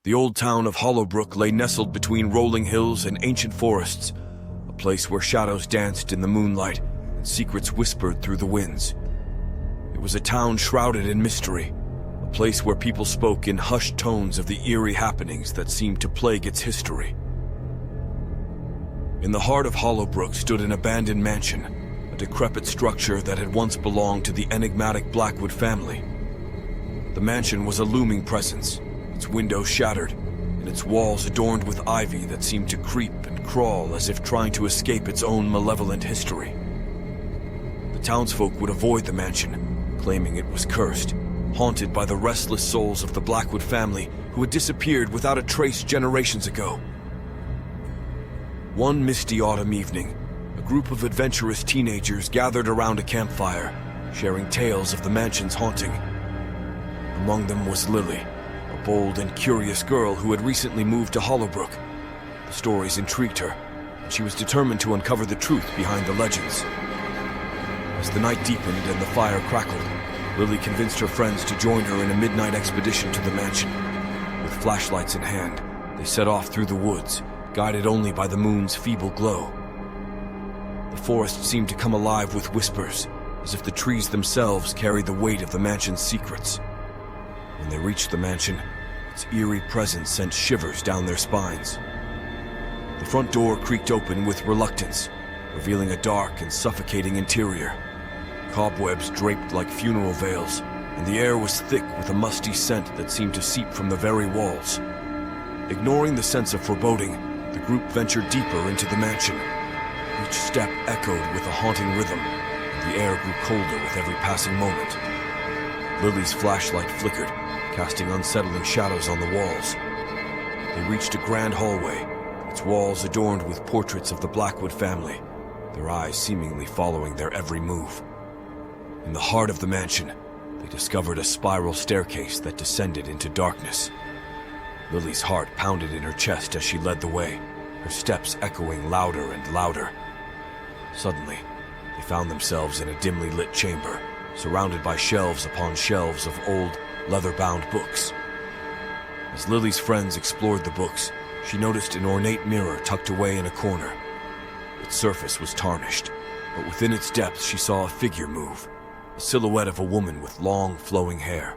The old town of Hollowbrook lay nestled between rolling hills and ancient forests, a place where shadows danced in the moonlight and secrets whispered through the winds. It was a town shrouded in mystery, a place where people spoke in hushed tones of the eerie happenings that seemed to plague its history. In the heart of Hollowbrook stood an abandoned mansion, a decrepit structure that had once belonged to the enigmatic Blackwood family. The mansion was a looming presence, its windows shattered, and its walls adorned with ivy that seemed to creep and crawl as if trying to escape its own malevolent history. The townsfolk would avoid the mansion, claiming it was cursed, haunted by the restless souls of the Blackwood family who had disappeared without a trace generations ago. One misty autumn evening, a group of adventurous teenagers gathered around a campfire, sharing tales of the mansion's haunting. Among them was Lily, a bold and curious girl who had recently moved to Hollowbrook. The stories intrigued her, and she was determined to uncover the truth behind the legends. As the night deepened and the fire crackled, Lily convinced her friends to join her in a midnight expedition to the mansion. With flashlights in hand, they set off through the woods, guided only by the moon's feeble glow. The forest seemed to come alive with whispers, as if the trees themselves carried the weight of the mansion's secrets. When they reached the mansion, its eerie presence sent shivers down their spines. The front door creaked open with reluctance, revealing a dark and suffocating interior. Cobwebs draped like funeral veils, and the air was thick with a musty scent that seemed to seep from the very walls. Ignoring the sense of foreboding, the group ventured deeper into the mansion. Each step echoed with a haunting rhythm, and the air grew colder with every passing moment. Lily's flashlight flickered, casting unsettling shadows on the walls. They reached a grand hallway, its walls adorned with portraits of the Blackwood family, their eyes seemingly following their every move. In the heart of the mansion, they discovered a spiral staircase that descended into darkness. Lily's heart pounded in her chest as she led the way, her steps echoing louder and louder. Suddenly, they found themselves in a dimly lit chamber, surrounded by shelves upon shelves of old, leather-bound books. As Lily's friends explored the books, she noticed an ornate mirror tucked away in a corner. Its surface was tarnished, but within its depths she saw a figure move, a silhouette of a woman with long, flowing hair.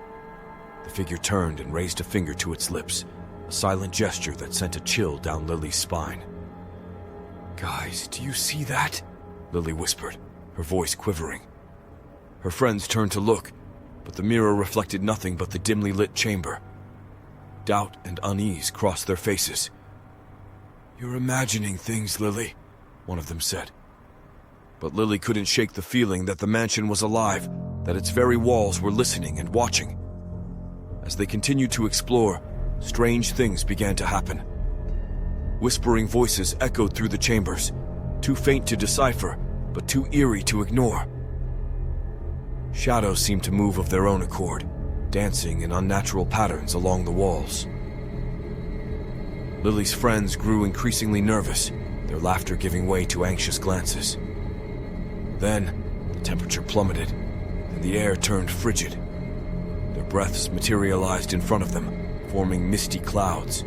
The figure turned and raised a finger to its lips, a silent gesture that sent a chill down Lily's spine. "Guys, do you see that?" Lily whispered, her voice quivering. Her friends turned to look, but the mirror reflected nothing but the dimly lit chamber. Doubt and unease crossed their faces. "You're imagining things, Lily," one of them said. But Lily couldn't shake the feeling that the mansion was alive, that its very walls were listening and watching. As they continued to explore, strange things began to happen. Whispering voices echoed through the chambers, too faint to decipher, but too eerie to ignore. Shadows seemed to move of their own accord, dancing in unnatural patterns along the walls. Lily's friends grew increasingly nervous, their laughter giving way to anxious glances. Then, the temperature plummeted, and the air turned frigid. Their breaths materialized in front of them, forming misty clouds.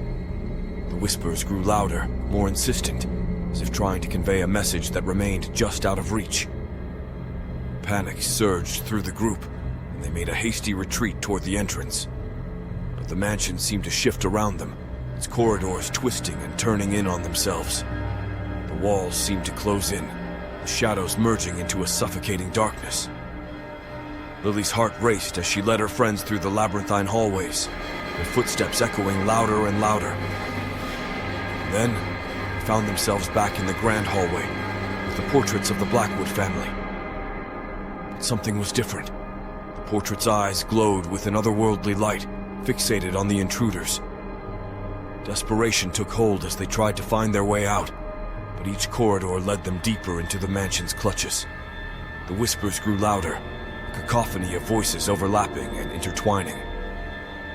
The whispers grew louder, more insistent, as if trying to convey a message that remained just out of reach. Panic surged through the group, and they made a hasty retreat toward the entrance. But the mansion seemed to shift around them, its corridors twisting and turning in on themselves. The walls seemed to close in, the shadows merging into a suffocating darkness. Lily's heart raced as she led her friends through the labyrinthine hallways, their footsteps echoing louder and louder. Then, they found themselves back in the grand hallway, with the portraits of the Blackwood family. But something was different. The portraits' eyes glowed with an otherworldly light, fixated on the intruders. Desperation took hold as they tried to find their way out, but each corridor led them deeper into the mansion's clutches. The whispers grew louder, a cacophony of voices overlapping and intertwining.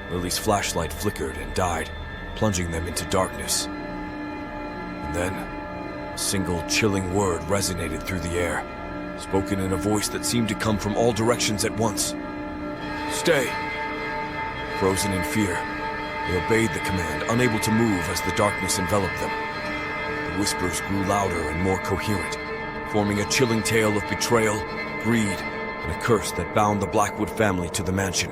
Lily's flashlight flickered and died, plunging them into darkness. And then, a single chilling word resonated through the air, spoken in a voice that seemed to come from all directions at once. "Stay!" Frozen in fear, They obeyed the command, unable to move as the darkness enveloped them. The whispers grew louder and more coherent, forming a chilling tale of betrayal, greed, and a curse that bound the Blackwood family to the mansion.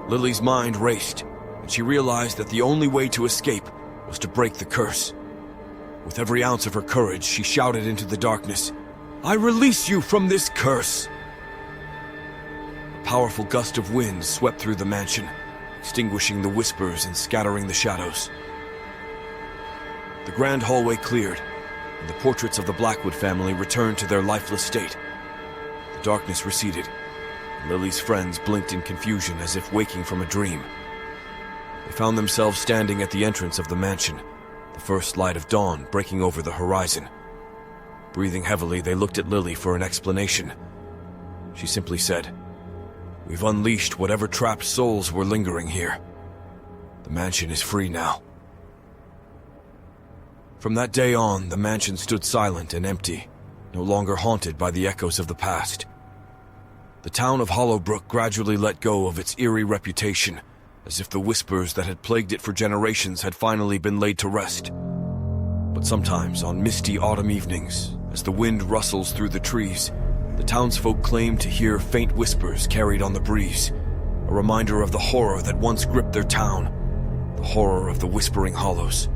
Lily's mind raced, and she realized that the only way to escape was to break the curse. With every ounce of her courage, she shouted into the darkness, "I release you from this curse!" A powerful gust of wind swept through the mansion, extinguishing the whispers and scattering the shadows. The grand hallway cleared, and the portraits of the Blackwood family returned to their lifeless state. The darkness receded, and Lily's friends blinked in confusion as if waking from a dream. They found themselves standing at the entrance of the mansion, the first light of dawn breaking over the horizon. Breathing heavily, they looked at Lily for an explanation. She simply said, "We've unleashed whatever trapped souls were lingering here. The mansion is free now." From that day on, the mansion stood silent and empty, no longer haunted by the echoes of the past. The town of Hollowbrook gradually let go of its eerie reputation, as if the whispers that had plagued it for generations had finally been laid to rest. But sometimes, on misty autumn evenings, as the wind rustles through the trees, the townsfolk claim to hear faint whispers carried on the breeze, a reminder of the horror that once gripped their town, the horror of the Whispering Hollows.